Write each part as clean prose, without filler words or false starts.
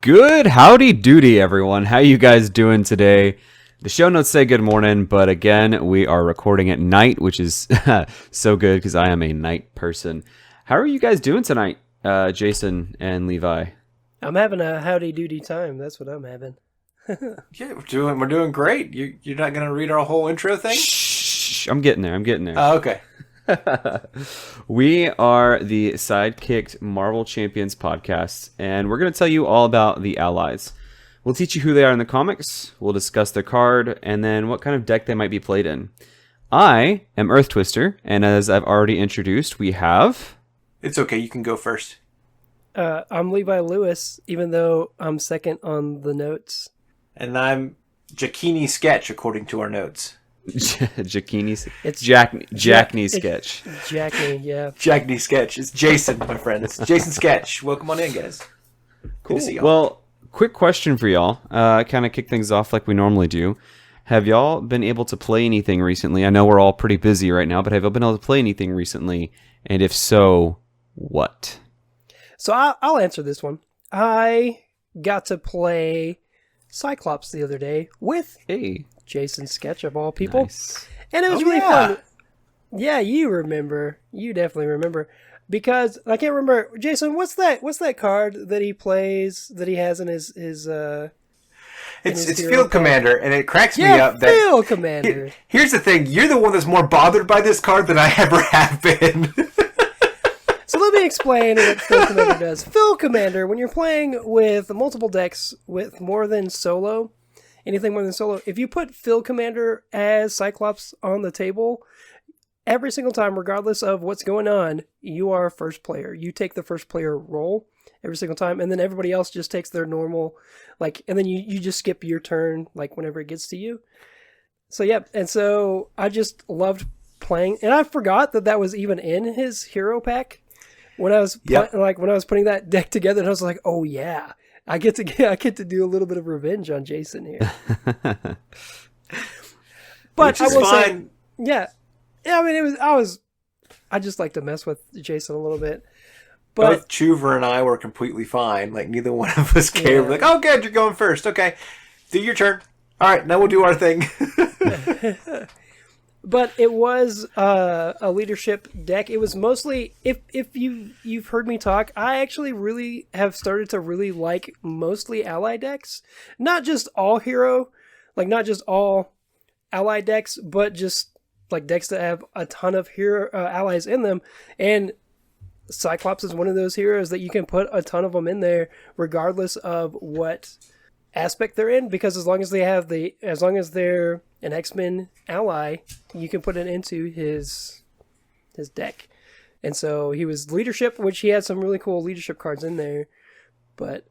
Good howdy doody, everyone. How you guys doing today? The show notes say good morning, but again, we are recording at night, which is so good because I am a night person. How are you guys doing tonight, Jason and Levi? I'm having a howdy doody time. That's what I'm having. Yeah, we're doing great. You're not gonna read our whole intro thing? Shh, I'm getting there. Oh, okay. We are the Sidekicked Marvel Champions podcast, and we're going to tell you all about the allies. We'll teach you who they are in the comics, we'll discuss their card, and then what kind of deck they might be played in. I am Earth Twister, and as I've already introduced, we have... It's okay, you can go first. I'm Levi Lewis, even though I'm second on the notes. And I'm Jackini Sketch, according to our notes. Jackini. It's Jackney Sketch. Jackney, yeah. Jackini Sketch. It's Jason, my friend. It's Jason Sketch. Welcome on in, guys. Cool. Good to see y'all. Well, quick question for y'all. Kind of kick things off like we normally do. Have y'all been able to play anything recently? I know we're all pretty busy right now, but have y'all been able to play anything recently? And if so, what? So I'll answer this one. I got to play Cyclops the other day with Jason Sketch, of all people. Nice. And it was really fun. Yeah, you remember. You definitely remember. Because I can't remember. Jason, what's that card that he plays, that he has in his It's Field Commander, and it cracks me up that... Field Commander. Here's the thing. You're the one that's more bothered by this card than I ever have been. So let me explain what Field Commander does. Field Commander, when you're playing with multiple decks with more than solo, anything more than solo, if you put Field Commander as Cyclops on the table, every single time, regardless of what's going on, you are first player. You take the first player role every single time, and then everybody else just takes their normal, and then you just skip your turn, whenever it gets to you. So, yeah, and so I just loved playing, and I forgot that was even in his hero pack. When I was when I was putting that deck together, and I was like, "Oh yeah, I get to do a little bit of revenge on Jason here." But Which is fine. Yeah. I mean, I just like to mess with Jason a little bit. But Both Chuver and I were completely fine. Neither one of us cared. Yeah. We're oh, good, you're going first. Okay, do your turn. All right, now we'll do our thing. But it was a leadership deck. It was mostly, if you've heard me talk, I actually really have started to really like mostly ally decks. Not just all hero, not just all ally decks, but just decks that have a ton of hero allies in them. And Cyclops is one of those heroes that you can put a ton of them in there, regardless of what aspect they're in, because as long as they're an X-Men ally, you can put it into his deck. And so he was leadership, which he had some really cool leadership cards in there, but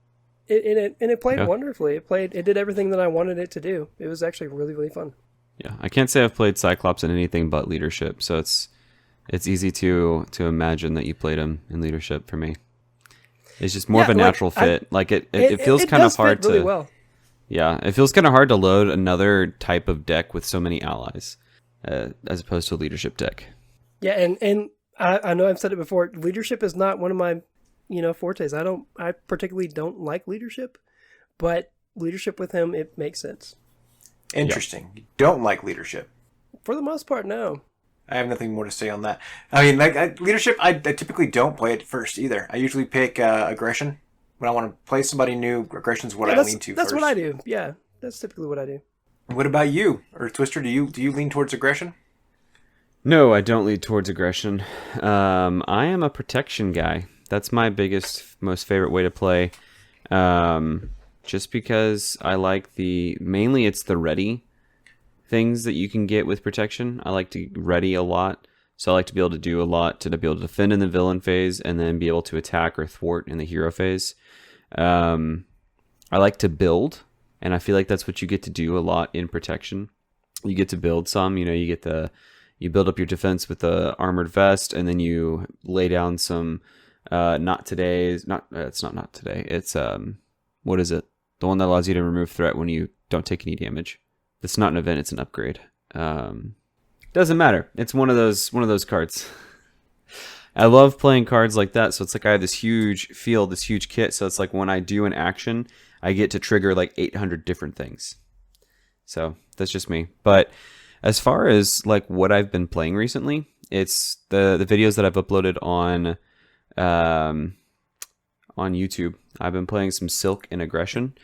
it played wonderfully. It did everything that I wanted it to do. It was actually really, really fun. Yeah, I can't say I've played Cyclops in anything but leadership, so it's easy to imagine that you played him in leadership for me. It's just more of a natural fit. It feels kind of hard to... really well. Yeah, it feels kind of hard to load another type of deck with so many allies, as opposed to a leadership deck. Yeah, and I know I've said it before. Leadership is not one of my, fortes. I particularly don't like leadership, but leadership with him, it makes sense. Interesting. Yep. You don't like leadership. For the most part, no. I have nothing more to say on that. I mean, leadership, I typically don't play it first either. I usually pick aggression. When I want to play somebody new, aggression's what I lean to that's first. What I do. Yeah, that's typically what I do. What about you? Or Twister, do you lean towards aggression? No, I don't lean towards aggression. I am a protection guy. That's my most favorite way to play. Just because I like mainly it's the ready things that you can get with protection. I like to ready a lot. So I like to be able to do a lot to be able to defend in the villain phase and then be able to attack or thwart in the hero phase. I like to build, and I feel like that's what you get to do a lot in protection. You get to build some, you build up your defense with the armored vest, and then you lay down some, it's not today. It's, what is it? The one that allows you to remove threat when you don't take any damage. It's not an event, it's an upgrade. Doesn't matter. It's one of those cards. I love playing cards like that. So it's like I have this huge field, this huge kit. So it's like when I do an action, I get to trigger like 800 different things. So that's just me. But as far as like what I've been playing recently, it's the videos that I've uploaded on YouTube. I've been playing some Silk and Aggression,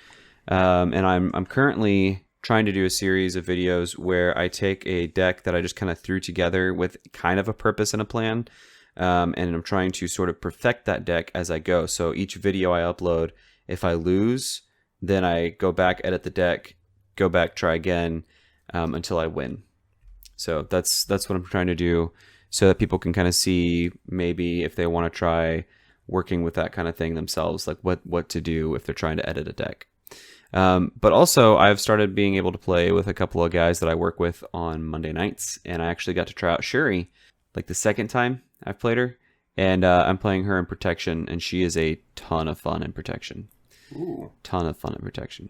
and I'm currently trying to do a series of videos where I take a deck that I just kind of threw together with kind of a purpose and a plan, and I'm trying to sort of perfect that deck as I go. So each video I upload, if I lose, then I go back, edit the deck, go back, try again, until I win. So that's what I'm trying to do, so that people can kind of see maybe if they want to try working with that kind of thing themselves, like what to do if they're trying to edit a deck. But also, I've started being able to play with a couple of guys that I work with on Monday nights, and I actually got to try out Shuri, like the second time I've played her, and I'm playing her in Protection, and she is a ton of fun in Protection. Ooh. Ton of fun in Protection.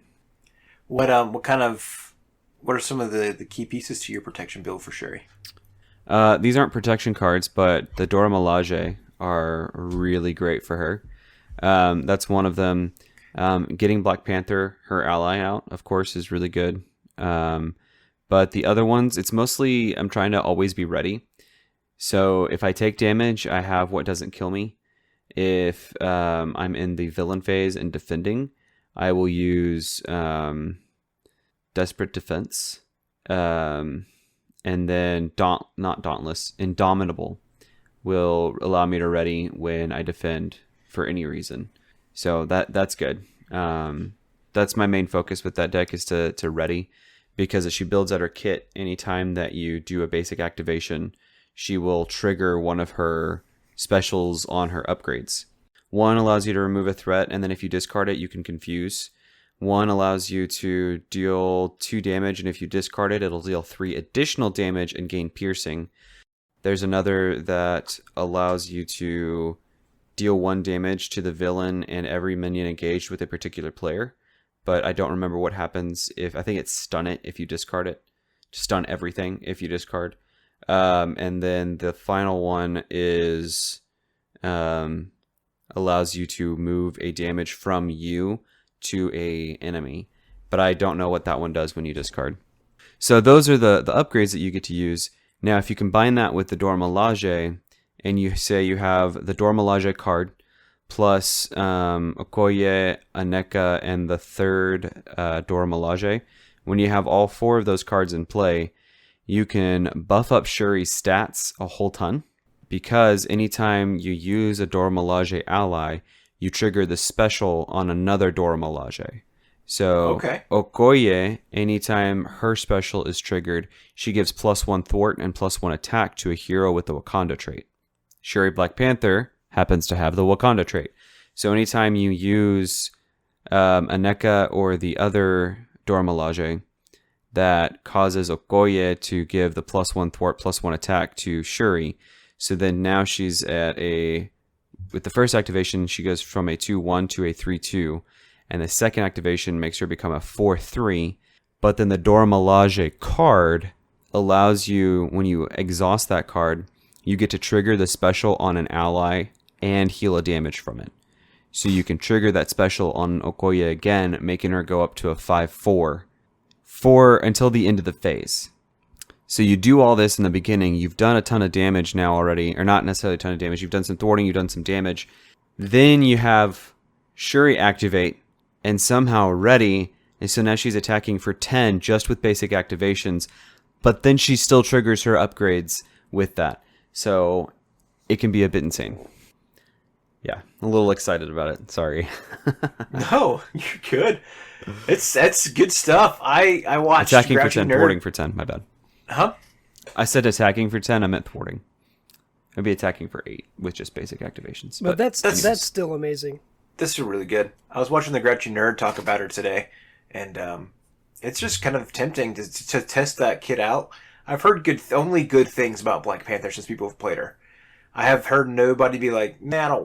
What are some of the key pieces to your Protection build for Shuri? These aren't Protection cards, but the Dora Milaje are really great for her. That's one of them. Getting Black Panther, her ally, out, of course, is really good. But the other ones, it's mostly I'm trying to always be ready. So if I take damage, I have what doesn't kill me. If I'm in the villain phase and defending, I will use Desperate Defense. And then not Dauntless, Indomitable will allow me to ready when I defend for any reason. So that's good. That's my main focus with that deck, is to ready, because as she builds out her kit, anytime that you do a basic activation, she will trigger one of her specials on her upgrades. One allows you to remove a threat, and then if you discard it, you can confuse. One allows you to deal 2 damage, and if you discard it, it'll deal 3 additional damage and gain piercing. There's another that allows you to deal 1 damage to the villain and every minion engaged with a particular player, but I don't remember what happens I think it's stun it if you discard it. Stun everything if you discard. And then the final one is allows you to move a damage from you to a enemy, but I don't know what that one does when you discard. So those are the upgrades that you get to use. Now, if you combine that with the Dora Milaje, and you say you have the Dora Milaje card plus Okoye, Aneka, and the third Dora Milaje, when you have all 4 of those cards in play, you can buff up Shuri's stats a whole ton, because anytime you use a Dora Milaje ally, you trigger the special on another Dora Milaje. So Okoye, anytime her special is triggered, she gives +1 thwart and +1 attack to a hero with the Wakanda trait. Shuri Black Panther happens to have the Wakanda trait. So anytime you use Aneka or the other Dora Milaje, that causes Okoye to give the +1 thwart, +1 attack to Shuri. So then now she's with the first activation, she goes from a 2/1 to a 3/2. And the second activation makes her become a 4/3. But then the Dora Milaje card allows you, when you exhaust that card, you get to trigger the special on an ally and heal a damage from it. So you can trigger that special on Okoye again, making her go up to a 5/4 until the end of the phase. So you do all this in the beginning. You've done a ton of damage now already, or not necessarily a ton of damage. You've done some thwarting, you've done some damage. Then you have Shuri activate and somehow ready, and so now she's attacking for 10 just with basic activations, but then she still triggers her upgrades with that. So it can be a bit insane. Yeah, a little excited about it. Sorry. No, you're good. That's good stuff. I watched attacking for Grouchy 10, Nerd. thwarting for 10. My bad. Huh? I said attacking for 10. I meant thwarting. I'd be attacking for 8 with just basic activations. But that's still amazing. This is really good. I was watching the Grouchy Nerd talk about her today, and it's just kind of tempting to test that kid out. I've heard only good things about Black Panther since people have played her. I have heard nobody be like, "Nah,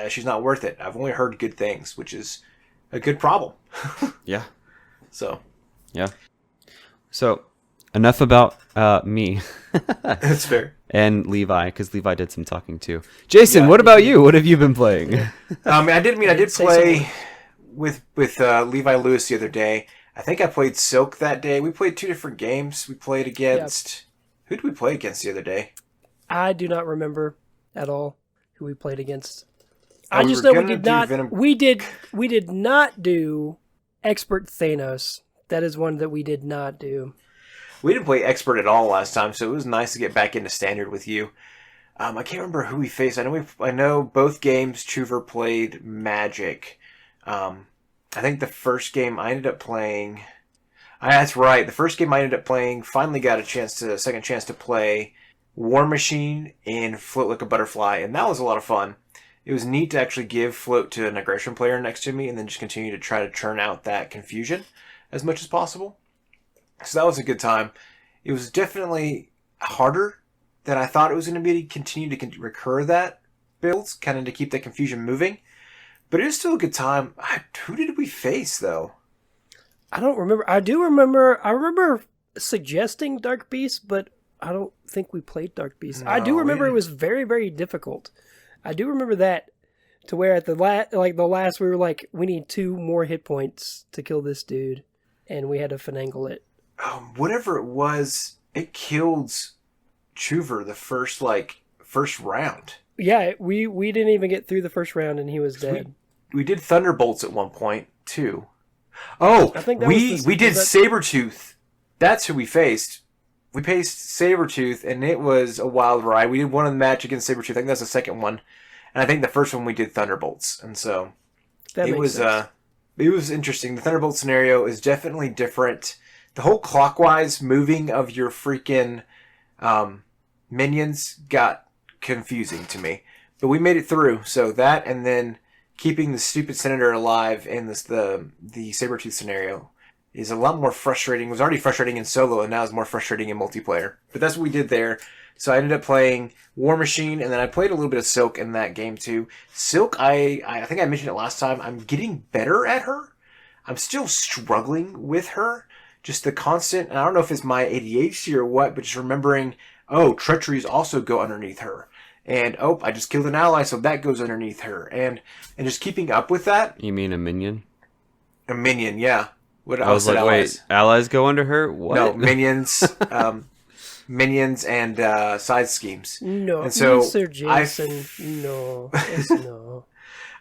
she's not worth it." I've only heard good things, which is a good problem. Yeah. So. Yeah. So, enough about me That's fair. and Levi, because Levi did some talking too. Jason, Yeah, what about you? What have you been playing? I did say play with Levi Lewis the other day. I think I played Silk that day. We played 2 different games. We played against who did we play against the other day? I do not remember at all who we played against. Oh, I we just were know we gonna did do not. Venom- We did not do Expert Thanos. That is one that we did not do. We didn't play Expert at all last time, so it was nice to get back into Standard with you. I can't remember who we faced. I know both games. Chuver played Magic. I think the first game I ended up playing. That's right. The first game I ended up playing finally got a second chance to play War Machine in Float Like a Butterfly, and that was a lot of fun. It was neat to actually give float to an aggression player next to me, and then just continue to try to churn out that confusion as much as possible. So that was a good time. It was definitely harder than I thought it was going to be to continue to recur that builds, kind of to keep that confusion moving. But it was still a good time. Who did we face, though? I don't remember. I do remember. I remember suggesting Dark Beast, but I don't think we played Dark Beast. I do No, remember it was very, very difficult. I do remember that, to where at the last we were like, we need 2 more hit points to kill this dude, and we had to finagle it. Whatever it was, it killed Chuver the first round. Yeah, we didn't even get through the first round, and he was dead. We did Thunderbolts at one point too. Oh, I think that we did was that- Sabretooth. That's who we faced. We faced Sabretooth, and it was a wild ride. We did one of the match against Sabretooth. I think that's the second one. And I think the first one we did Thunderbolts. And so That it makes was sense. it was interesting. The Thunderbolt scenario is definitely different. The whole clockwise moving of your freaking minions got confusing to me. But we made it through. So that, and then keeping the stupid senator alive in the Sabretooth scenario is a lot more frustrating. It was already frustrating in solo, and now it's more frustrating in multiplayer. But that's what we did there. So I ended up playing War Machine, and then I played a little bit of Silk in that game too. Silk, I think I mentioned it last time, I'm getting better at her. I'm still struggling with her. Just the constant, and I don't know if it's my ADHD or what, but just remembering, treacheries also go underneath her. And, I just killed an ally, so that goes underneath her. And just keeping up with that. You mean a minion? A minion, yeah. What I was like, allies. wait, allies go under her? What? No, minions, minions and side schemes. No, and so Sir Jason, no. Yes, no.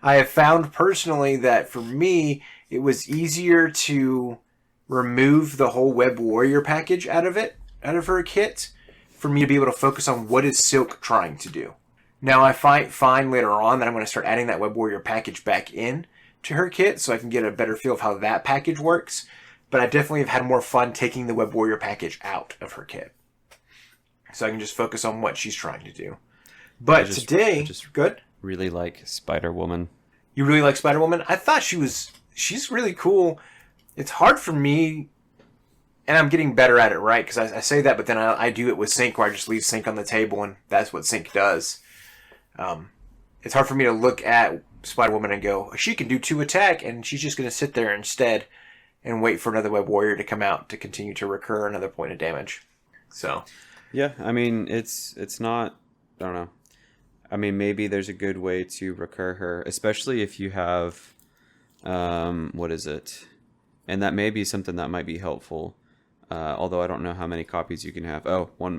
I have found personally that for me, it was easier to remove the whole Web Warrior package out of her kit, for me to be able to focus on what is Silk trying to do. Now I find later on that I'm going to start adding that Web Warrior package back in to her kit, so I can get a better feel of how that package works. But I definitely have had more fun taking the Web Warrior package out of her kit, so I can just focus on what she's trying to do. But today, good. Really like Spider-Woman. You really like Spider-Woman? I thought she's really cool. It's hard for me, and I'm getting better at it, right? Because I say that, but then I do it with Sync, where I just leave Sync on the table, and that's what Sync does. It's hard for me to look at Spider-Woman and go, she can do 2 attack, and she's just going to sit there instead and wait for another Web Warrior to come out to continue to recur another point of damage. So, yeah, I mean, it's not, I don't know. I mean, maybe there's a good way to recur her, especially if you have, what is it? And that may be something that might be helpful. Although I don't know how many copies you can have.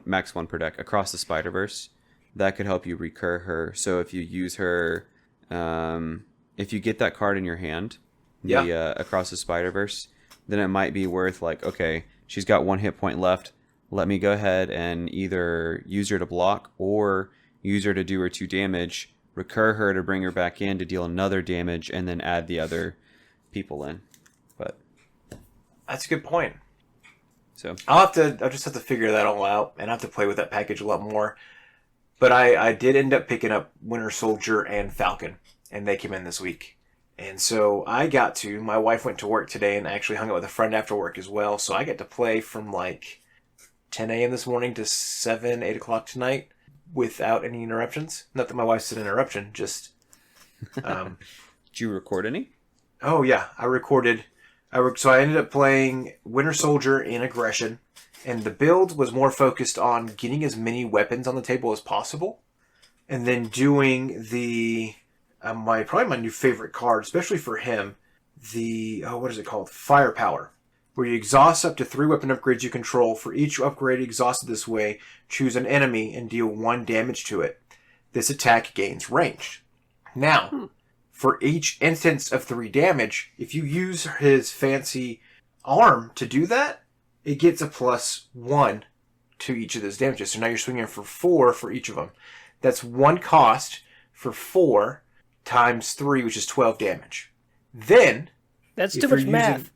Max 1 per deck. Across the Spider-Verse. That could help you recur her. So if you use her, if you get that card in your hand, Across the Spider-Verse, then it might be worth okay, she's got 1 hit point left. Let me go ahead and either use her to block or use her to do her 2 damage, recur her to bring her back in to deal another damage, and then add the other people in. But that's a good point. So I'll just have to figure that all out, and I have to play with that package a lot more. But I did end up picking up Winter Soldier and Falcon, and they came in this week. And so my wife went to work today and actually hung out with a friend after work as well. So I get to play from 10 a.m. this morning to 7, 8 o'clock tonight without any interruptions. Not that my wife's an interruption, just... did you record any? Oh, yeah. I recorded... So I ended up playing Winter Soldier in Aggression, And the build was more focused on getting as many weapons on the table as possible. And then doing the, probably my new favorite card, especially for him, what is it called? Firepower. Where you exhaust up to 3 weapon upgrades you control. For each upgrade exhausted this way, choose an enemy and deal 1 damage to it. This attack gains range. Now, for each instance of 3 damage, if you use his fancy arm to do that, it gets a +1 to each of those damages. So now you're swinging for 4 for each of them. That's 1 cost for 4 times 3, which is 12 damage. Then, That's too much math.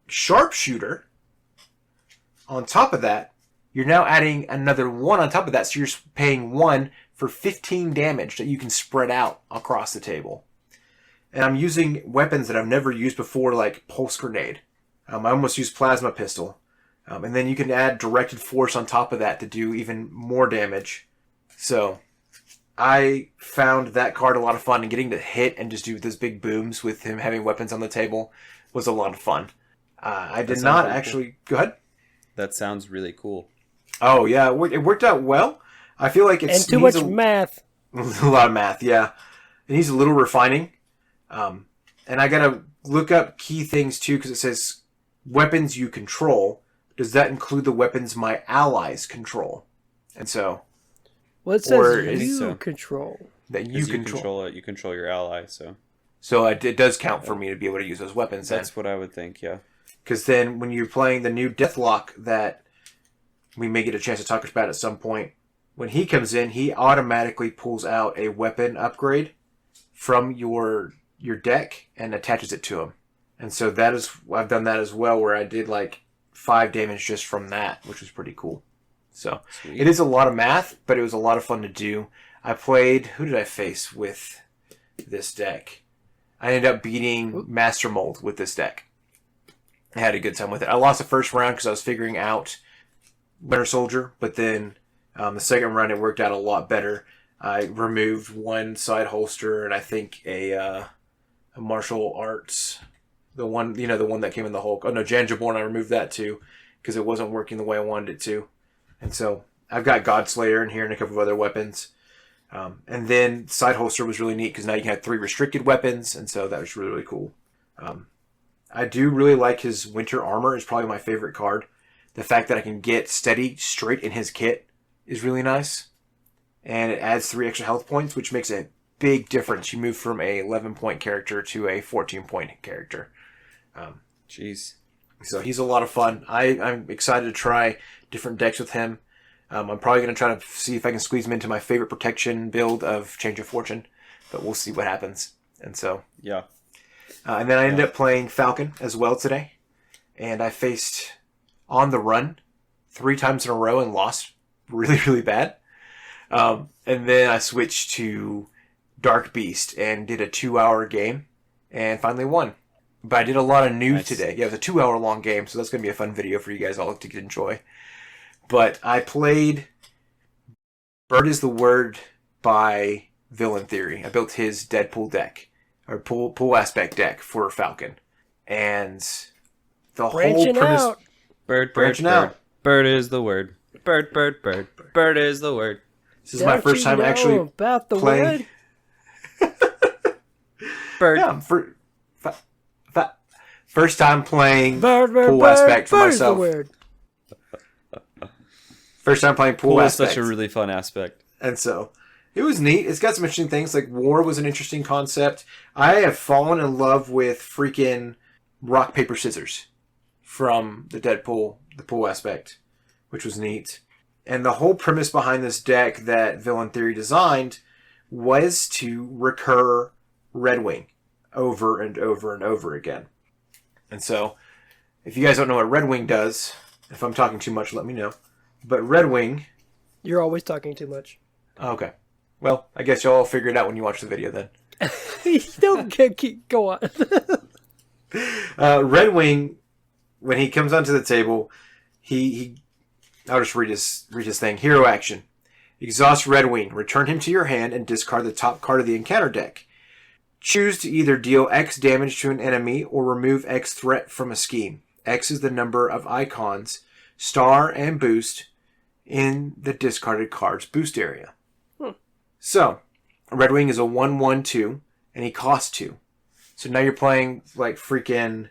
Sharpshooter, on top of that, you're now adding another 1 on top of that. So you're paying 1 for 15 damage that you can spread out across the table. And I'm using weapons that I've never used before, like Pulse Grenade. I almost used Plasma Pistol. And then you can add Directed Force on top of that to do even more damage. So I found that card a lot of fun, and getting to hit and just do those big booms with him having weapons on the table was a lot of fun. I did not actually... Go ahead. That sounds really cool. Oh, yeah. It worked out well. I feel like it's... And too much math. A lot of math, yeah. It needs a little refining. And I got to look up key things, too, because it says weapons you control. Does that include the weapons my allies control? And so... Well, it says you control. That you control it. You control your ally, so... So it does count for me to be able to use those weapons then. That's what I would think, yeah. Because then when you're playing the new Deathlock that we may get a chance to talk about at some point, when he comes in, he automatically pulls out a weapon upgrade from your deck and attaches it to him. And so I've done that as well, where I did like 5 damage just from that, which was pretty cool. So Sweet. It is a lot of math, but it was a lot of fun to do. Who did I face with this deck? I ended up beating Master Mold with this deck. I had a good time with it. I lost the first round because I was figuring out Winter Soldier, but then the second round it worked out a lot better. I removed 1 side holster and I think a martial arts, the one that came in the Hulk. Oh no, Janjaborn, I removed that too because it wasn't working the way I wanted it to. And so I've got Godslayer in here and a couple of other weapons. And then side holster was really neat because now you can have 3 restricted weapons, and so that was really, really cool. I do really like his Winter Armor. Is probably my favorite card. The fact that I can get steady straight in his kit is really nice. And it adds 3 extra health points, which makes a big difference. You move from a 11-point character to a 14-point character. Jeez. So he's a lot of fun. I'm excited to try different decks with him. I'm probably going to try to see if I can squeeze him into my favorite protection build of Change of Fortune, but we'll see what happens. And so, yeah. And then I ended up playing Falcon as well today, and I faced On the Run 3 times in a row and lost really, really bad. And then I switched to Dark Beast and did a 2-hour game and finally won. But I did a lot of news today. Yeah, it was a 2-hour long game, so that's going to be a fun video for you guys all to enjoy. But I played Bird is the Word by Villain Theory. I built his Deadpool deck, or pool aspect deck for Falcon. And the whole premise... Out. Branching out. Bird is the word. Bird. Bird is the word. This is my first time actually about the playing... Bird. Yeah, first time playing pool aspect for myself. First time playing pool aspect. Is such a really fun aspect. And so, it was neat. It's got some interesting things. Like, war was an interesting concept. I have fallen in love with freaking rock, paper, scissors from the Deadpool, the pool aspect, which was neat. And the whole premise behind this deck that Villain Theory designed was to recur Red Wing over and over and over again. And so, if you guys don't know what Red Wing does, if I'm talking too much, let me know. But Red Wing... You're always talking too much. Okay. Well, I guess y'all figure it out when you watch the video then. Don't go on. Red Wing, when he comes onto the table, I'll just read his thing. Hero action. Exhaust Red Wing. Return him to your hand and discard the top card of the encounter deck. Choose to either deal X damage to an enemy or remove X threat from a scheme. X is the number of icons star and boost in the discarded cards boost area. So, Red Wing is a 1/1/2, and he costs 2. So now you're playing like freaking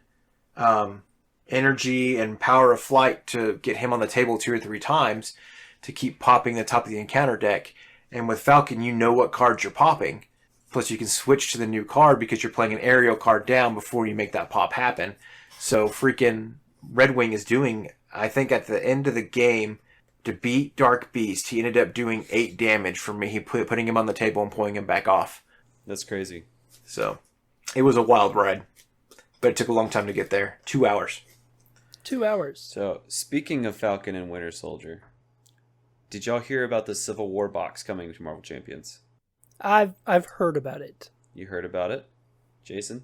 energy and power of flight to get him on the table 2 or 3 times to keep popping the top of the encounter deck. And with Falcon, you know what cards you're popping. Plus, you can switch to the new card because you're playing an aerial card down before you make that pop happen. So freaking Red Wing is doing, I think at the end of the game, to beat Dark Beast, he ended up doing 8 damage for me. He putting him on the table and pulling him back off. That's crazy. So, it was a wild ride. But it took a long time to get there. 2 hours. 2 hours. So, speaking of Falcon and Winter Soldier, did y'all hear about the Civil War box coming to Marvel Champions? I've heard about it. You heard about it? Jason?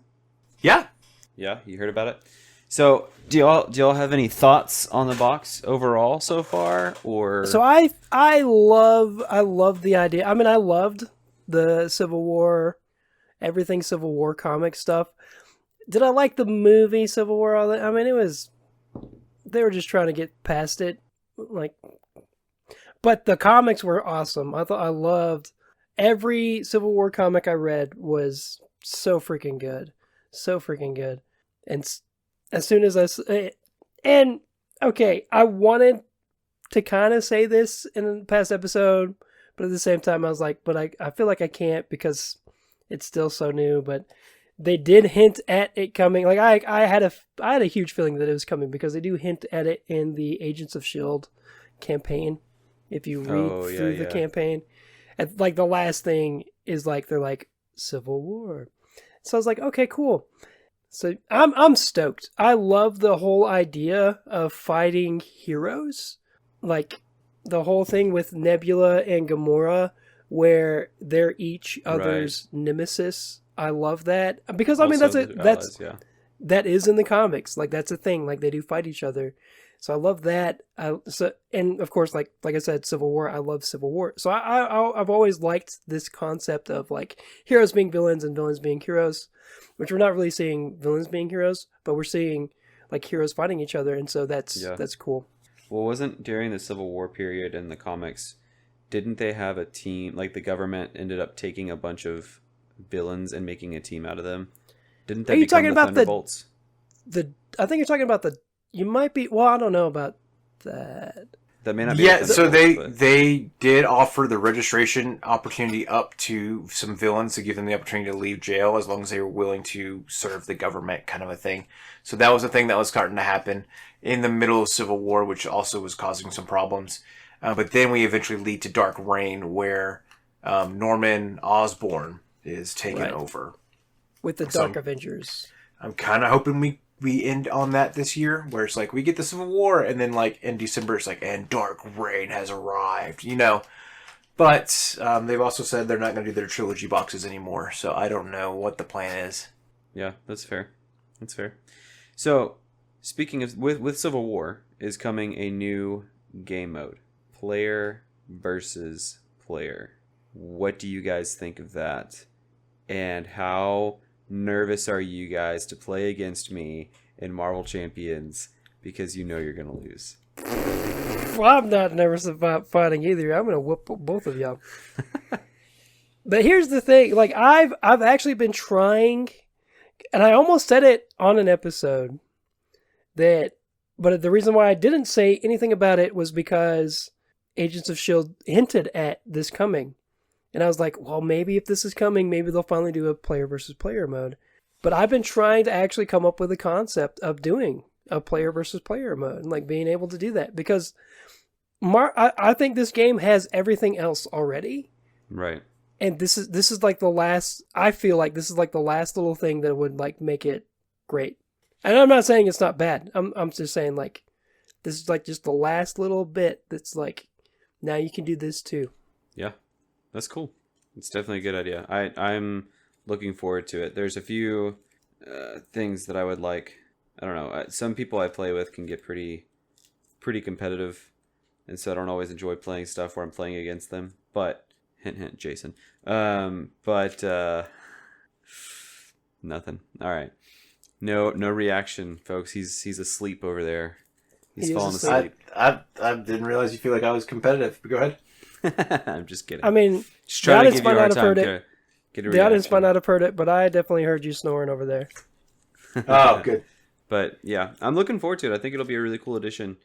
Yeah. Yeah, you heard about it? So, do y'all have any thoughts on the box overall so far, or? So I love the idea. I mean, I loved the Civil War, everything Civil War comic stuff. Did I like the movie Civil War? All that? I mean, they were just trying to get past it, like. But the comics were awesome. I loved every Civil War comic I read was so freaking good, and. As soon as I wanted to kind of say this in the past episode, but at the same time I was like, but I feel like I can't because it's still so new. But they did hint at it coming. Like I had a huge feeling that it was coming because they do hint at it in the Agents of S.H.I.E.L.D. campaign. If you read through the campaign, and like the last thing is like they're like Civil War. So I was like, okay, cool. So I'm stoked. I love the whole idea of fighting heroes. Like the whole thing with Nebula and Gamora where they're each other's nemesis. I love that. Because I mean that is in the comics. Like that's a thing. Like they do fight each other. So I love that. And of course, like I said, Civil War. I love Civil War. So I've always liked this concept of like heroes being villains and villains being heroes, which we're not really seeing villains being heroes, but we're seeing like heroes fighting each other, and so that's cool. Well, wasn't during the Civil War period in the comics, didn't they have a team? Like the government ended up taking a bunch of villains and making a team out of them. Didn't they? Are you talking about Thunderbolts? I think you're talking about the. You might be. Well, I don't know about that. That may not be. Yeah, so they did offer the registration opportunity up to some villains to give them the opportunity to leave jail as long as they were willing to serve the government, kind of a thing. So that was a thing that was starting to happen in the middle of Civil War, which also was causing some problems. But then we eventually lead to Dark Reign, where Norman Osborn is taken over with the Dark Avengers. I'm kind of hoping we end on that this year, where it's like we get the Civil War, and then like in December it's like, and Dark Reign has arrived, you know. But they've also said they're not going to do their trilogy boxes anymore, so I don't know what the plan is. Yeah, that's fair. That's fair. So, speaking of with Civil War is coming a new game mode, player versus player. What do you guys think of that? And how nervous are you guys to play against me in Marvel Champions because you know you're going to lose? Well, I'm not nervous about fighting either. I'm going to whoop both of y'all. But here's the thing. Like, I've actually been trying, and I almost said it on an episode, but the reason why I didn't say anything about it was because Agents of S.H.I.E.L.D. hinted at this coming. And I was like, well, maybe if this is coming, maybe they'll finally do a player versus player mode. But I've been trying to actually come up with a concept of doing a player versus player mode and like being able to do that because I think this game has everything else already. Right. And this is like the last. I feel like this is like the last little thing that would like make it great. And I'm not saying it's not bad. I'm just saying like this is like just the last little bit that's like now you can do this too. Yeah. That's cool. It's definitely a good idea. I'm looking forward to it. There's a few things that I would like. I don't know. Some people I play with can get pretty competitive, and so I don't always enjoy playing stuff where I'm playing against them. But hint, hint, Jason. But nothing. All right. No reaction, folks. He's asleep over there. He's He is falling asleep. asleep. I didn't realize you feel like I was competitive. But go ahead. I'm just kidding. I mean, Just the trying to audience give might you a hard not have time. heard Get it. get a The audience might reaction. not have heard it, but I definitely heard you snoring over there. Oh, good. But yeah, I'm looking forward to it. I think it'll be a really cool addition.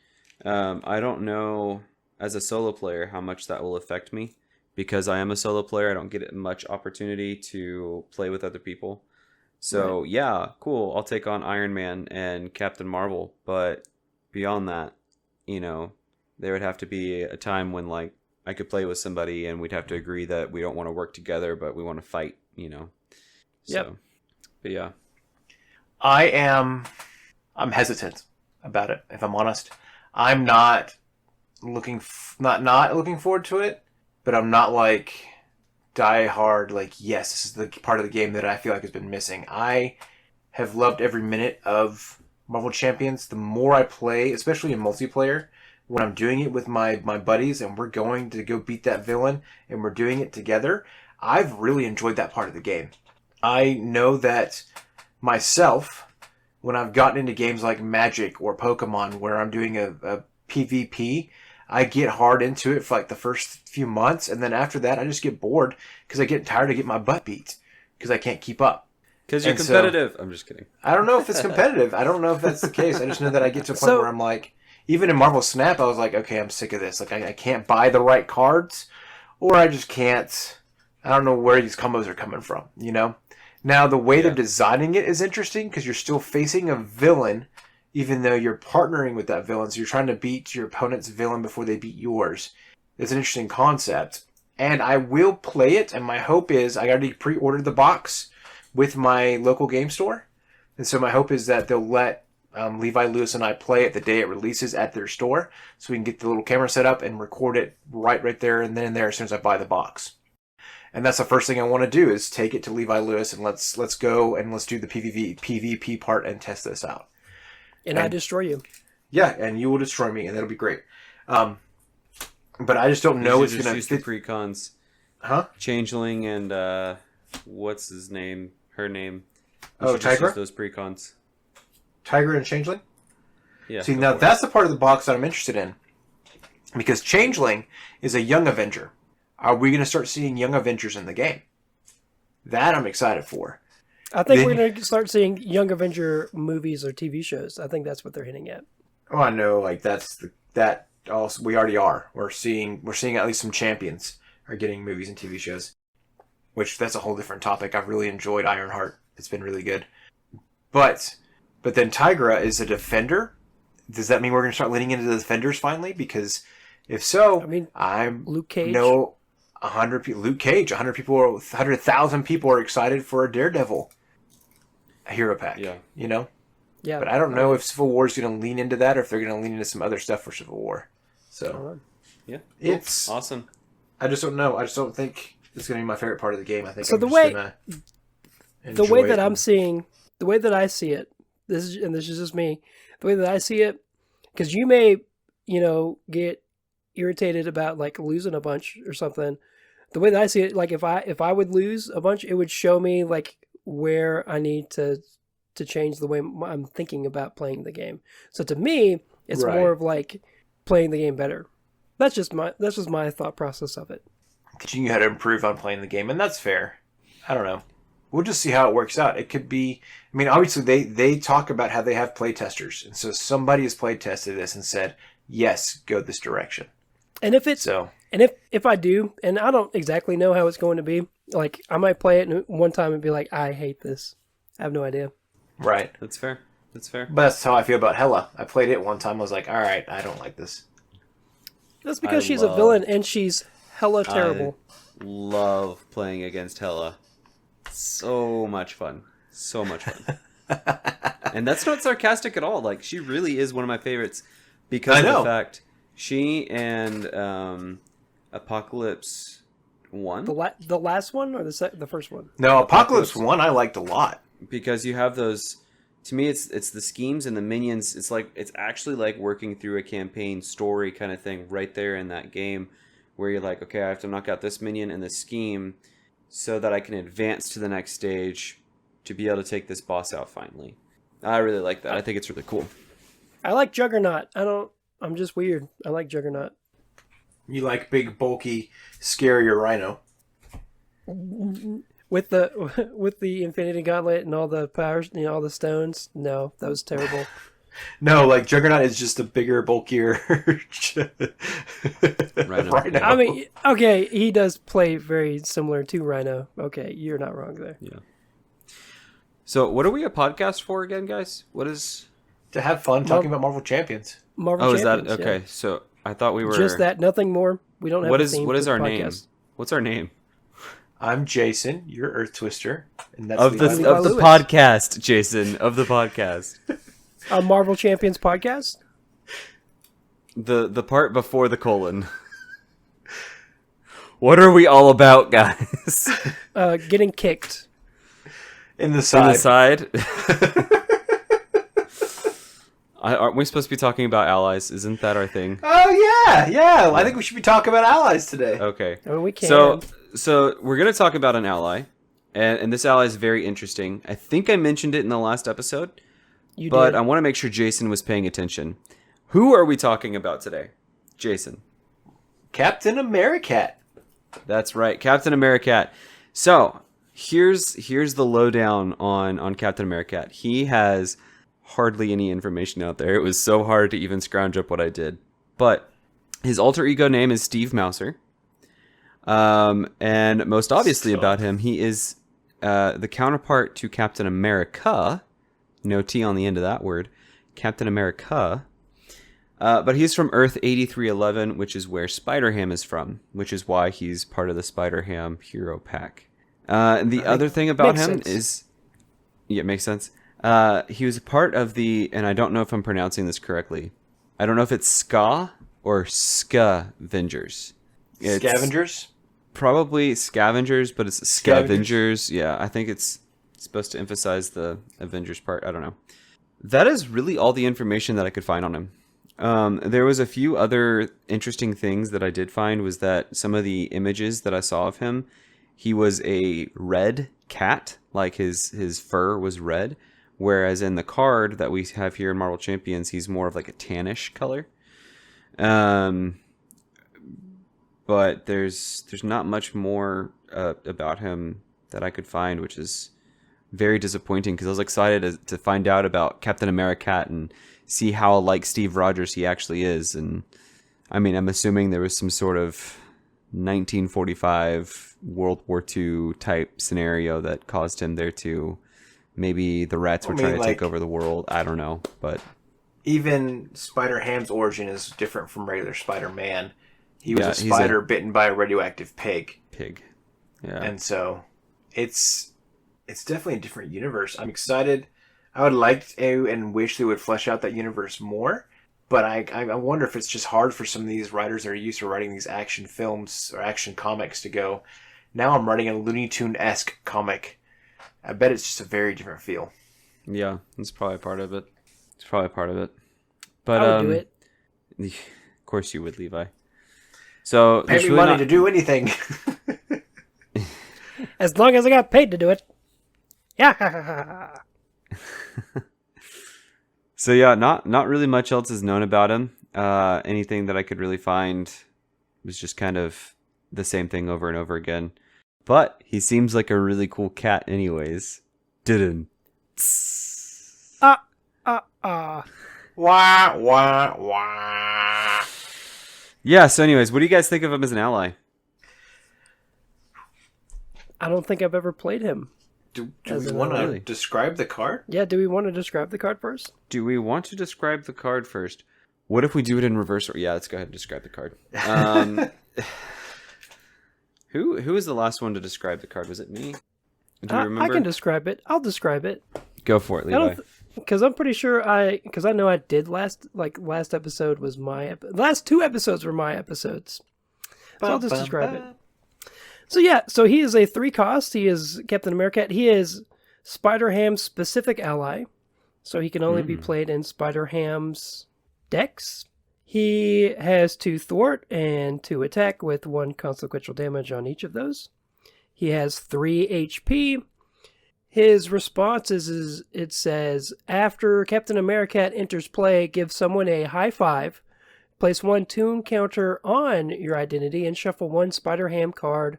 I don't know as a solo player how much that will affect me because I am a solo player. I don't get much opportunity to play with other people. So yeah, cool. I'll take on Iron Man and Captain Marvel, but beyond that, there would have to be a time when like I could play with somebody and we'd have to agree that we don't want to work together, but we want to fight. Yep. So, but yeah. I'm hesitant about it, if I'm honest. I'm not not looking forward to it, but I'm not like die hard like yes, this is the part of the game that I feel like has been missing. I have loved every minute of Marvel Champions. The more I play, especially in multiplayer, when I'm doing it with my buddies and we're going to go beat that villain and we're doing it together, I've really enjoyed that part of the game. I know that myself, when I've gotten into games like Magic or Pokemon where I'm doing a PvP, I get hard into it for like the first few months, and then after that I just get bored because I get tired of getting my butt beat because I can't keep up. Because you're And so- competitive. I'm just kidding. I don't know if it's competitive. I don't know if that's the case. I just know that I get to a point So- where I'm like, even in Marvel Snap, I was like, okay, I'm sick of this. Like, I can't buy the right cards, or I just can't. I don't know where these combos are coming from, Now, the way they're designing it is interesting because you're still facing a villain, even though you're partnering with that villain. So you're trying to beat your opponent's villain before they beat yours. It's an interesting concept. And I will play it, and my hope is I already pre-ordered the box with my local game store. And so my hope is that they'll let Levi Lewis and I play it the day it releases at their store, so we can get the little camera set up and record it right there and then and there as soon as I buy the box. And that's the first thing I want to do is take it to Levi Lewis and let's go and let's do the PvP part and test this out. And I destroy you. Yeah, and you will destroy me, and that'll be great. But I just don't know You it's should gonna just use fit. the precons. Huh? Changeling and what's his name? Her name. You Oh, should just Tigra? use those precons. Tiger and Changeling? Yeah. See, go now for it. that's the part of the box that I'm interested in. Because Changeling is a young Avenger. Are we going to start seeing young Avengers in the game? That I'm excited for. I think Then- we're going to start seeing Young Avenger movies or TV shows. I think that's what they're hinting at. Oh, I know, like that also we already are. We're seeing at least some champions are getting movies and TV shows. Which that's a whole different topic. I've really enjoyed Ironheart. It's been really good. But then Tigra is a defender. Does that mean we're going to start leaning into the defenders finally? Because if so, I mean, I'm Luke Cage. no 100 people. Luke Cage, 100,000 people are excited for a Daredevil hero pack. Yeah. Yeah. But I don't know if Civil War is going to lean into that or if they're going to lean into some other stuff for Civil War. So Yeah. it's Awesome. I just don't know. I just don't think it's going to be my favorite part of the game. I think So I'm the just way- gonna the way enjoy that it. I'm seeing, the way that I see it, this is just me. The way that I see it, because you may, get irritated about like losing a bunch or something. The way that I see it, like if I would lose a bunch, it would show me like where I need to change the way I'm thinking about playing the game. So to me, it's Right. more of like playing the game better. That's just my thought process of it. teaching you how to improve on playing the game, and that's fair. I don't know. We'll just see how it works out. It could be. I mean, obviously they talk about how they have play testers, and so somebody has play tested this and said, "Yes, go this direction." And if it's So and if I do, and I don't exactly know how it's going to be, like I might play it one time and be like, I hate this. I have no idea. right, That's fair. That's fair. but that's how I feel about Hela. I played it one time. I was like, "All right, I don't like this." That's because I she's a love- villain and she's hella terrible. Love playing against Hela. So much fun. So much fun. And that's not sarcastic at all. Like, she really is one of my favorites because I of know. the fact she and Apocalypse won. The last one or the first one? No, Apocalypse Apocalypse. 1 I liked a lot. Because you have those. To me, it's the schemes and the minions. It's actually like working through a campaign story kind of thing right there in that game, where you're like, okay, I have to knock out this minion and this scheme, so that I can advance to the next stage to be able to take this boss out finally. I really like that. I think it's really cool. I like Juggernaut. I'm just weird. I like Juggernaut. You like big, bulky, scarier Rhino. With the Infinity Gauntlet and all the powers, all the stones. No, that was terrible. No, like Juggernaut is just a bigger, bulkier Rhino. I mean, okay, he does play very similar to Rhino. Okay, you're not wrong there. Yeah. So, what are we a podcast for again, guys? What is... To have fun talking about Marvel Champions. Marvel Champions, is that... Okay, yeah. so I thought we were... Just that, nothing more. We don't have What a is theme What is for our the name? podcast. What's our name? I'm Jason, you're Earth Twister. And that's Of the Lewis. podcast, Jason. Of the podcast. A Marvel Champions podcast? The part before the colon. What are we all about, guys? Getting kicked. In the On side. the side. Aren't we supposed to be talking about allies? Isn't that our thing? Oh, yeah. I think we should be talking about allies today. Okay. I mean, we can. So we're going to talk about an ally. And this ally is very interesting. I think I mentioned it in the last episode. But did. I want to make sure Jason was paying attention. Who are we talking about today? Jason. Captain Americat. That's right, Captain Americat. So here's the lowdown on Captain Americat. He has hardly any information out there. It was so hard to even scrounge up what I did. But his alter ego name is Steve Mouser. And most obviously about him, he is the counterpart to Captain America. No T on the end of that word. Captain America. But he's from Earth 8311, which is where Spider-Ham is from, which is why he's part of the Spider-Ham hero pack. And the other thing about him sense. is... Yeah, it makes sense. He was a part of the... And I don't know if I'm pronouncing this correctly. I don't know if it's Ska or Scavengers. It's Scavengers? probably Scavengers, but it's Scavengers. Scavengers. Yeah, I think it's supposed to emphasize the Avengers part. I don't know. That is really all the information that I could find on him. There was a few other interesting things that I did find was that some of the images that I saw of him, he was a red cat, like his fur was red, whereas in the card that we have here in Marvel Champions, he's more of like a tannish color. But there's not much more about him that I could find, which is very disappointing because I was excited to find out about Captain Americat and see how like Steve Rogers he actually is. And I mean, I'm assuming there was some sort of 1945 World War II type scenario that caused him there to maybe the rats were trying to take over the world. I don't know, but even Spider-Ham's origin is different from regular Spider-Man. He was a he's spider bitten by a radioactive pig. Yeah. And so it's definitely a different universe. I'm excited. I would like to and wish they would flesh out that universe more. But I wonder if it's just hard for some of these writers that are used to writing these action films or action comics to go, now I'm writing a Looney Tune-esque comic. I bet it's just a very different feel. Yeah, that's probably part of it. But I would do it. Of course you would, Levi. So Pay me money to do anything. As long as I got paid to do it. Yeah. So yeah, not really much else is known about him. Anything that I could really find was just kind of the same thing over and over again. But he seems like a really cool cat anyways. Didn't. Wah, wah, wah. Yeah, so anyways, what do you guys think of him as an ally? I don't think I've ever played him. Do As we in want to really? describe the card? Yeah, do we want to describe the card first? Do we want to describe the card first? What if we do it in reverse? Yeah, let's go ahead and describe the card. Who was the last one to describe the card? Was it me? Do you remember? I can describe it. I'll describe it. Go for it, Levi. Because I'm pretty sure because I know I did last episode was my last two episodes were my episodes. So I'll just describe it. So yeah, so he is a 3-cost. He is Captain Americat. He is Spider-Ham's specific ally, so he can only be played in Spider-Ham's decks. He has 2 thwart and 2 attack with 1 consequential damage on each of those. He has 3 HP. His response is it says, after Captain Americat enters play, give someone a high five, place one tune counter on your identity, and shuffle one Spider-Ham card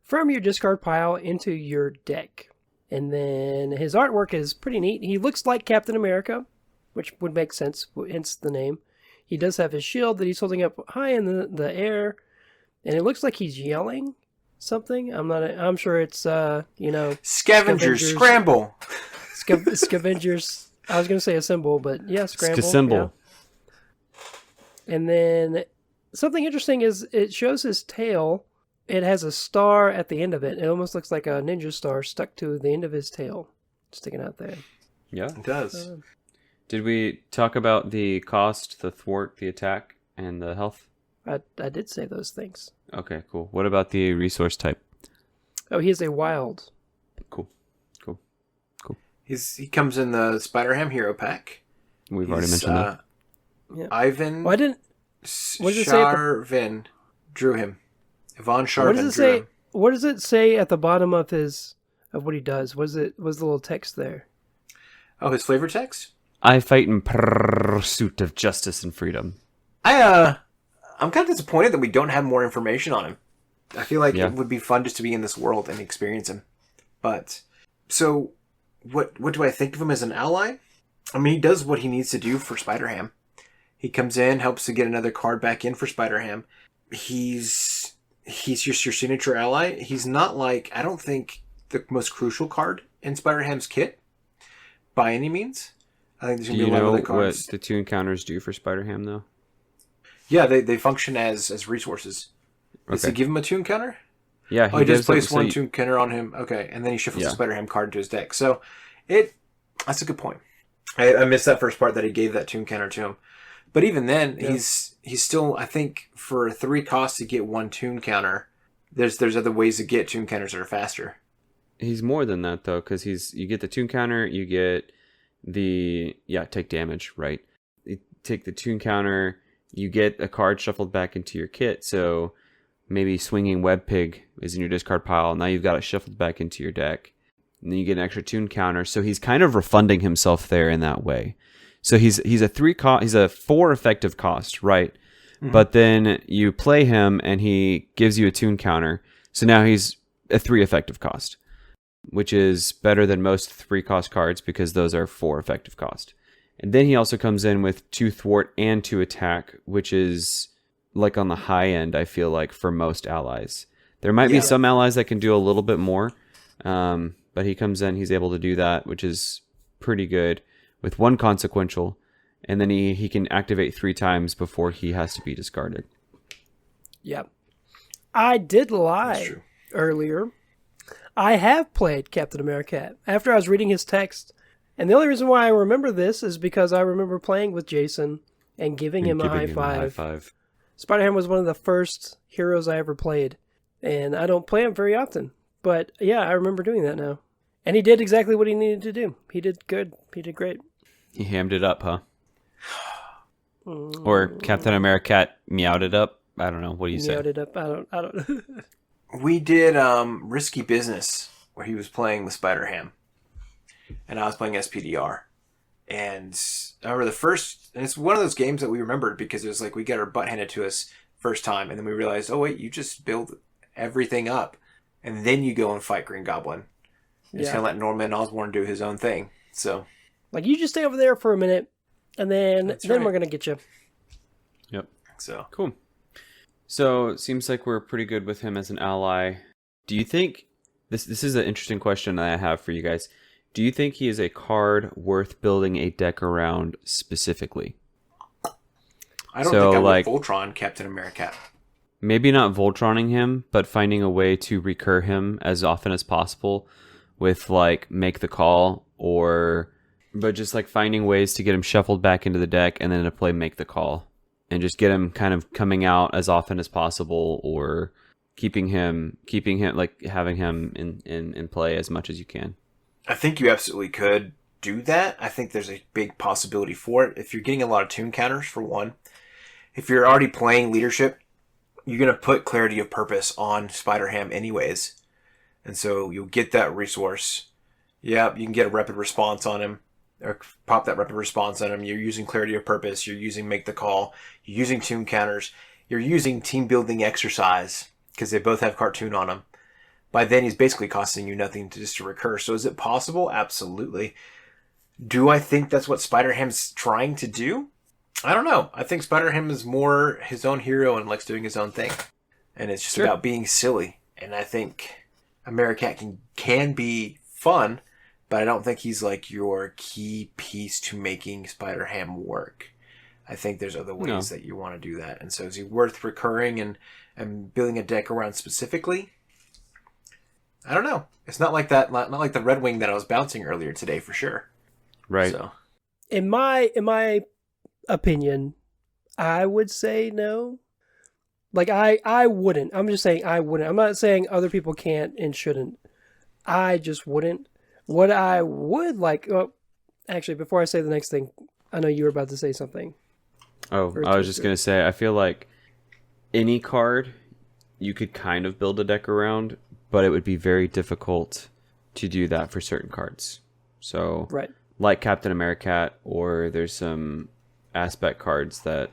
from your discard pile into your deck. And then his artwork is pretty neat. He looks like Captain America, which would make sense, hence the name. He does have his shield that he's holding up high in the air, and it looks like he's yelling something. I'm sure it's Scavengers, scramble. Scavengers. I was gonna say a symbol, but yeah, scramble. Symbol. Yeah. And then something interesting is it shows his tail. It has a star at the end of it. It almost looks like a ninja star stuck to the end of his tail, sticking out there. Yeah, It does. Did we talk about the cost, the thwart, the attack, and the health? I did say those things. Okay, cool. What about the resource type? Oh, he is a wild. Cool. He comes in the Spider-Ham hero pack. We've already mentioned that. Yeah. Ivan Well, I didn't. What does it say at Sharvin drew him. Yvonne What Sharvin does it drew say? him. What does it say at the bottom of what he does? Was the little text there? Oh, his flavor text? I fight in pursuit of justice and freedom. I'm kind of disappointed that we don't have more information on him. I feel like Yeah. it would be fun just to be in this world and experience him. But so what do I think of him as an ally? I mean, he does what he needs to do for Spider-Ham. He comes in, helps to get another card back in for Spider-Ham. He's just your signature ally. He's not like, I don't think, the most crucial card in Spider-Ham's kit by any means. I think there's Do going to you be a lot know of other cards. what the tune counters do for Spider-Ham, though? Yeah, they function as resources. Does Okay. he give him a tune counter? Yeah, He just gives them- place so one you- tune counter on him. Okay, and then he shuffles Yeah. the Spider-Ham card into his deck. So that's a good point. I missed that first part that he gave that tune counter to him. But even then, he's still, I think, for 3 costs to get one tune counter, there's other ways to get tune counters that are faster. He's more than that, though, because you get the tune counter, you get take damage, right? You take the tune counter, you get a card shuffled back into your kit, so maybe Swinging Web Pig is in your discard pile, now you've got it shuffled back into your deck. And then you get an extra tune counter, so he's kind of refunding himself there in that way. So he's a 4 effective cost, right? Mm-hmm. But then you play him and he gives you a tune counter, so now he's a 3 effective cost, which is better than most 3 cost cards because those are 4 effective cost. And then he also comes in with 2 thwart and 2 attack, which is like on the high end, I feel like, for most allies. There might be some allies that can do a little bit more, but he comes in, he's able to do that, which is pretty good, with 1 consequential, and then he can activate 3 times before he has to be discarded. Yep. I did lie earlier. I have played Captain Americat after I was reading his text. And the only reason why I remember this is because I remember playing with Jason and giving him a high five. Spider-Ham was one of the first heroes I ever played. And I don't play him very often. But yeah, I remember doing that now. And he did exactly what he needed to do. He did good. He did great. He hammed it up, huh? Or Captain Americat meowed it up? I don't know. What do you say? Meowed it up. I don't We did Risky Business, where he was playing with Spider-Ham. And I was playing SPDR. And I remember and it's one of those games that we remembered because it was like we got our butt handed to us first time, and then we realized, oh wait, you just build everything up, and then you go and fight Green Goblin. Just kind of let Norman Osborn do his own thing. So, like, you just stay over there for a minute, and then we're gonna get you. Yep. So cool. So it seems like we're pretty good with him as an ally. Do you think this is an interesting question that I have for you guys? Do you think he is a card worth building a deck around specifically? I don't think I would Voltron Captain Americat. Maybe not Voltroning him, but finding a way to recur him as often as possible with like Make the Call, but just like finding ways to get him shuffled back into the deck and then to play Make the Call and just get him kind of coming out as often as possible, or keeping him like having him in play as much as you can. I think you absolutely could do that. I think there's a big possibility for it. If you're getting a lot of tune counters, for one. If you're already playing leadership, you're going to put Clarity of Purpose on Spider-Ham anyways. And so you'll get that resource. Yep, you can get a rapid response on him, or pop that rapid response on him. You're using clarity of purpose. You're using make the call. You're using tune counters. You're using team building exercise because they both have cartoon on them. By then, he's basically costing you nothing to recur. So is it possible? Absolutely. Do I think that's what Spider-Ham's trying to do? I don't know. I think Spider-Ham is more his own hero and likes doing his own thing. And it's just about being silly. And I think Americat can be fun, but I don't think he's like your key piece to making Spider-Ham work. I think there's other ways that you want to do that. And so is he worth recurring and building a deck around specifically? I don't know. It's not like that. Not like the Red Wing that I was bouncing earlier today, for sure. Right. So, In my opinion, I would say no. Like I wouldn't. I'm just saying I wouldn't. I'm not saying other people can't and shouldn't. I just wouldn't. What I would like. Well, actually, before I say the next thing, I know you were about to say something. Oh, I was just gonna say. I feel like any card you could kind of build a deck around, but it would be very difficult to do that for certain cards. So, right. Like Captain Americat, or there's some aspect cards that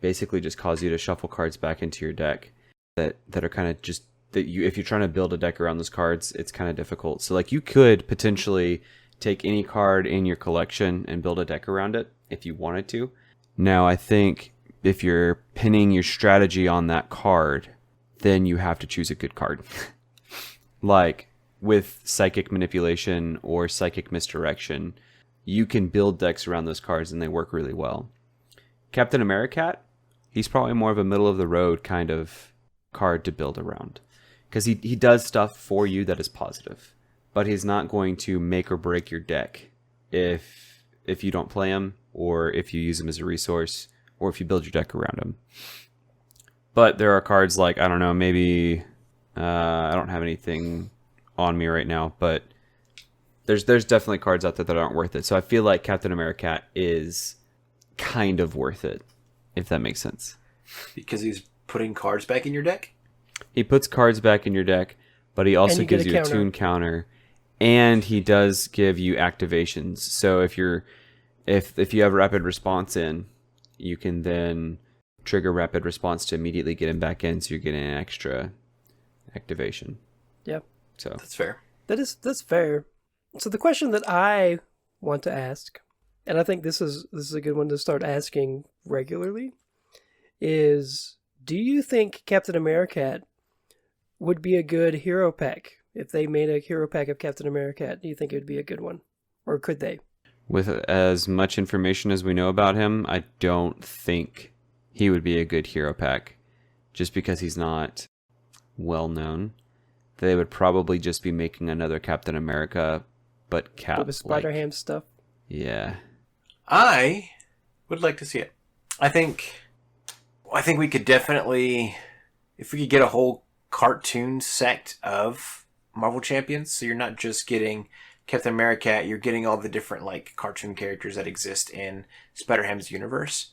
basically just cause you to shuffle cards back into your deck that are kind of just that you, if you're trying to build a deck around those cards, it's kind of difficult. So like you could potentially take any card in your collection and build a deck around it if you wanted to. Now I think if you're pinning your strategy on that card, then you have to choose a good card. Like with Psychic Manipulation or Psychic Misdirection, you can build decks around those cards and they work really well. Captain Americat, he's probably more of a middle of the road kind of card to build around. Because he does stuff for you that is positive. But he's not going to make or break your deck if you don't play him, or if you use him as a resource, or if you build your deck around him. But there are cards like, I don't know, maybe I don't have anything on me right now, but there's definitely cards out there that aren't worth it. So I feel like Captain Americat is kind of worth it, if that makes sense. because he's putting cards back in your deck? He puts cards back in your deck, but he also you get gives a you a counter. tune counter, and he does give you activations. So if you have rapid response in, you can then trigger rapid response to immediately get him back in, so you're getting an extra activation. Yeah. So That's fair. That's fair. So the question that I want to ask, and I think this is a good one to start asking regularly, is do you think Captain Americat would be a good hero pack? If they made a hero pack of Captain Americat, do you think it would be a good one? Or could they? with as much information as we know about him, I don't think he would be a good hero pack, just because he's not well known. They would probably just be making another Captain America, but With Spider-Ham stuff. Yeah. I would like to see it. I think we could definitely, if we could get a whole cartoon sect of Marvel Champions, so you're not just getting Captain America, you're getting all the different like cartoon characters that exist in Spider-Ham's universe,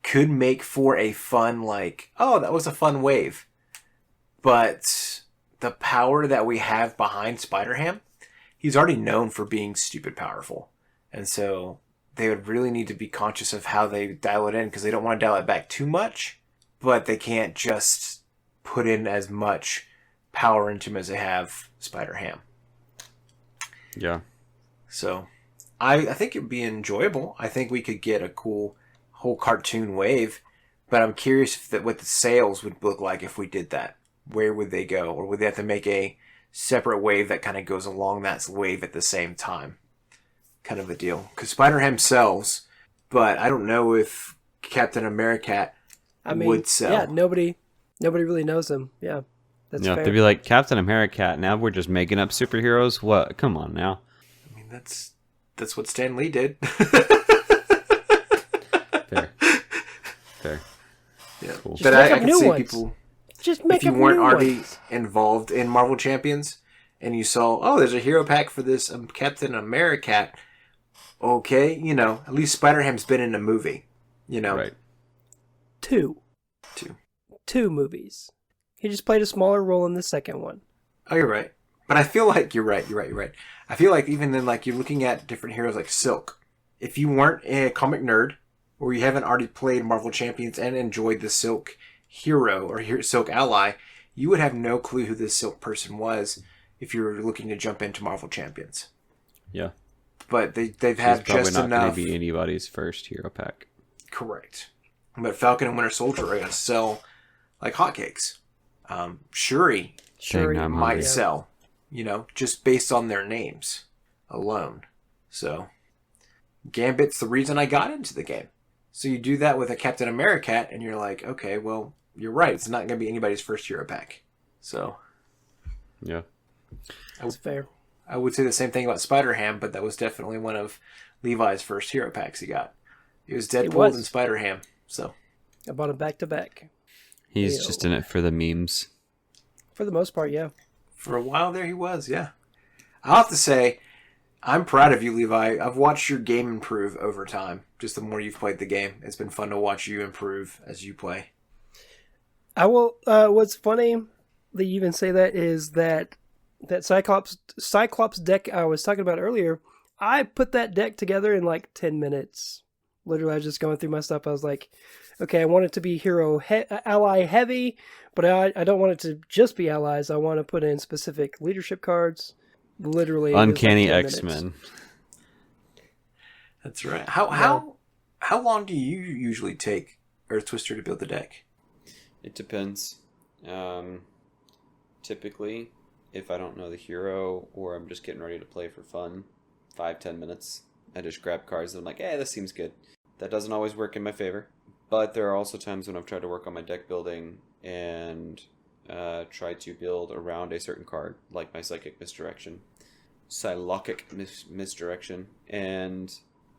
could make for a fun, like, oh, that was a fun wave. But the power that we have behind Spider-Ham, he's already known for being stupid powerful. And so they would really need to be conscious of how they dial it in, because they don't want to dial it back too much, but they can't just put in as much power into him as they have Spider-Ham. Yeah. So I think it would be enjoyable. I think we could get a cool whole cartoon wave, but I'm curious what the sales would look like if we did that. Where would they go? Or would they have to make a separate wave that kind of goes along that wave at the same time? Kind of a deal. Because Spider-Ham sells, but I don't know if Captain Americat would sell. Yeah, nobody really knows him. Yeah, that's fair. They'd be like, Captain Americat, now we're just making up superheroes? What? Come on now. I mean, that's what Stan Lee did. Fair. Yeah. Cool. Just But make I up can new see ones. people, Just make if you up weren't new already ones. involved in Marvel Champions and you saw, oh, there's a hero pack for this Captain Americat, okay, at least Spider-Ham's been in a movie, Right. Two movies. He just played a smaller role in the second one. Oh, you're right. But I feel like you're right. I feel like even then, like you're looking at different heroes like Silk. If you weren't a comic nerd, or you haven't already played Marvel Champions and enjoyed the Silk hero or Silk ally, you would have no clue who this Silk person was if you were looking to jump into Marvel Champions. Yeah. But they've She's had probably just not enough. going to be anybody's first hero pack. Correct. But Falcon and Winter Soldier are going to sell like hotcakes. Shuri Sure. Dang, I'm might hungry. sell, just based on their names alone. So, Gambit's the reason I got into the game. So you do that with a Captain Americat, and you're like, okay, well, you're right. It's not going to be anybody's first hero pack. So, Yeah. That's fair. I would say the same thing about Spider-Ham, but that was definitely one of Levi's first hero packs he got. It was Deadpool and Spider-Ham. So, I bought them back to back. He's Ew. just in it for the memes. For the most part, yeah. for a while there he was, yeah. I'll have to say, I'm proud of you, Levi. I've watched your game improve over time. Just the more you've played the game, it's been fun to watch you improve as you play. I will. What's funny that you even say that is that Cyclops deck I was talking about earlier. I put that deck together in like 10 minutes. Literally, I was just going through my stuff. I was like, okay, I want it to be ally heavy, but I don't want it to just be allies. I want to put in specific leadership cards. Literally, Uncanny it was like 10 X-Men. minutes. That's right. How long do you usually take Earth Twister to build the deck? It depends. Typically, if I don't know the hero or I'm just getting ready to play for fun, 5-10 minutes. I just grab cards and I'm like, hey, this seems good. That doesn't always work in my favor. But there are also times when I've tried to work on my deck building and try to build around a certain card, like my Psychic Misdirection. Misdirection.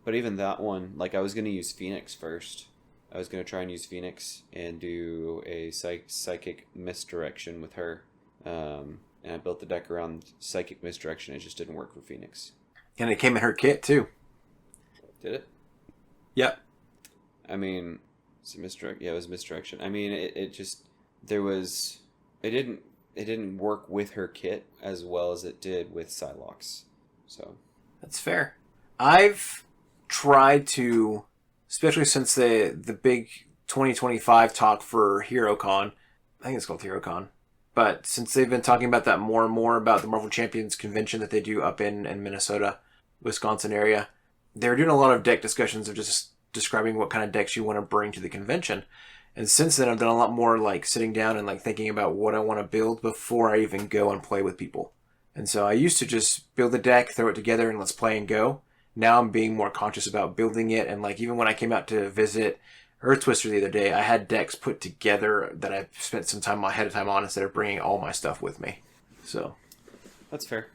But even that one, like I was going to use Phoenix first. I was going to try and use Phoenix and do a Psychic Misdirection with her. And I built the deck around Psychic Misdirection. It just didn't work for Phoenix. And it came in her kit too. Did it? Yep. I mean, it's a misdirect. Yeah, it was misdirection. I mean, it didn't work with her kit as well as it did with Psylocke. So That's fair. I've tried to, especially since the big 2025 talk for HeroCon, I think it's called HeroCon, but since they've been talking about that more and more about the Marvel Champions convention that they do up in Minnesota, Wisconsin area, they're doing a lot of deck discussions of just describing what kind of decks you want to bring to the convention. And since then, I've done a lot more like sitting down and like thinking about what I want to build before I even go and play with people. And so I used to just build a deck, throw it together, and let's play and go. Now I'm being more conscious about building it. And like even when I came out to visit Earth Twister the other day, I had decks put together that I spent some time ahead of time on instead of bringing all my stuff with me. So that's fair.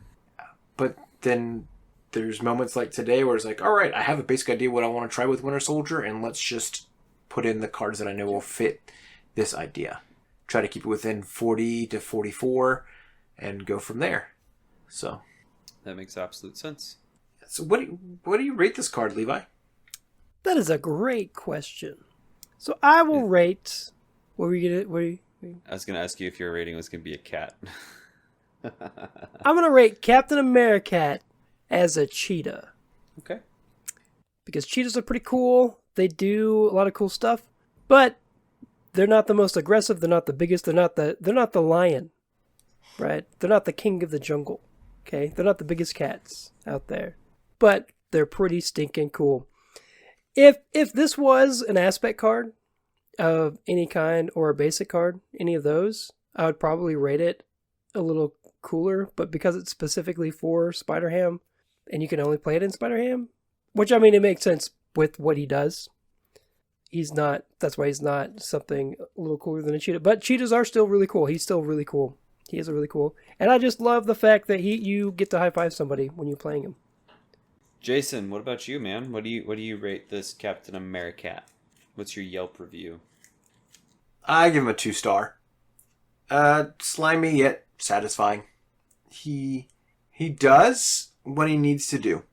But then there's moments like today where it's like, all right, I have a basic idea what I want to try with Winter Soldier, and let's just put in the cards that I know will fit this idea. Try to keep it within 40 to 44 and go from there. So That makes absolute sense. So what do you rate this card, Levi? That is a great question. So I will rate. What were you gonna? I was going to ask you if your rating was going to be a cat. I'm gonna rate Captain Americat as a cheetah. Okay. Because cheetahs are pretty cool. They do a lot of cool stuff, but they're not the most aggressive. They're not the biggest. They're not the lion, right? They're not the king of the jungle. Okay, they're not the biggest cats out there, but they're pretty stinking cool. If this was an aspect card of any kind or a basic card, any of those, I would probably rate it a little cooler. But because it's specifically for Spider-Ham, and you can only play it in Spider-Ham, which I mean it makes sense with what he does. That's why he's not something a little cooler than a cheetah. But cheetahs are still really cool. He's still really cool. He is really cool. And I just love the fact that you get to high five somebody when you're playing him. Jason, what about you, man? What do you rate this Captain Americat? What's your Yelp review? I give him a 2-star. Slimy yet satisfying. He does what he needs to do.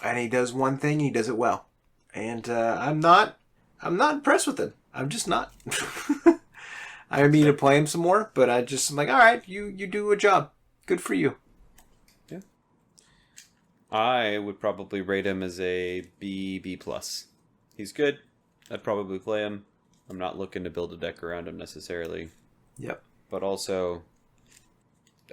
And he does one thing, he does it well. And I'm not impressed with him. I'm just not. I mean to play him some more, but I'm like, all right, you do a job. Good for you. I would probably rate him as a B plus. He's good. I'd probably play him. I'm not looking to build a deck around him necessarily. Yep. But also,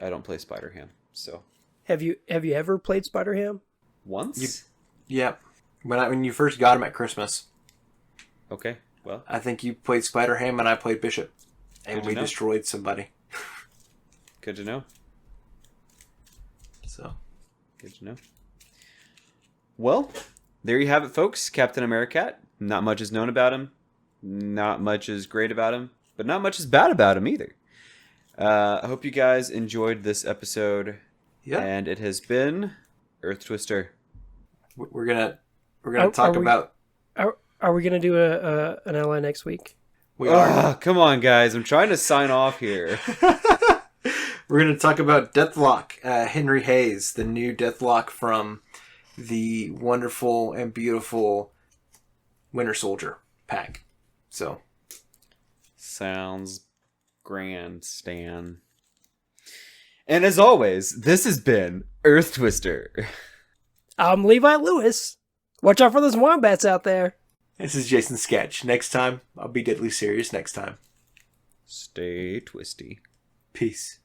I don't play Spider-Ham, so. Have you ever played Spider-Ham? Once? Yep. When you first got him at Christmas, Okay, well, I think you played Spider-Ham and I played Bishop. And Good to we know. destroyed somebody. good to know. So, Good to know. Well, there you have it, folks. Captain Americat. Not much is known about him. Not much is great about him. But not much is bad about him either. I hope you guys enjoyed this episode. yeah. And it has been Earth Twister. We're gonna Are talk we- about... Are we gonna do an ally next week? We are. Ah, come on, guys. I'm trying to sign off here. We're going to talk about Deathlock, Henry Hayes, the new Deathlock from the wonderful and beautiful Winter Soldier pack. So, Sounds grand, Stan. And as always, this has been Earth Twister. I'm Levi Lewis. Watch out for those wombats out there. this is Jason Sketch. Next time, I'll be deadly serious next time. Stay twisty. Peace.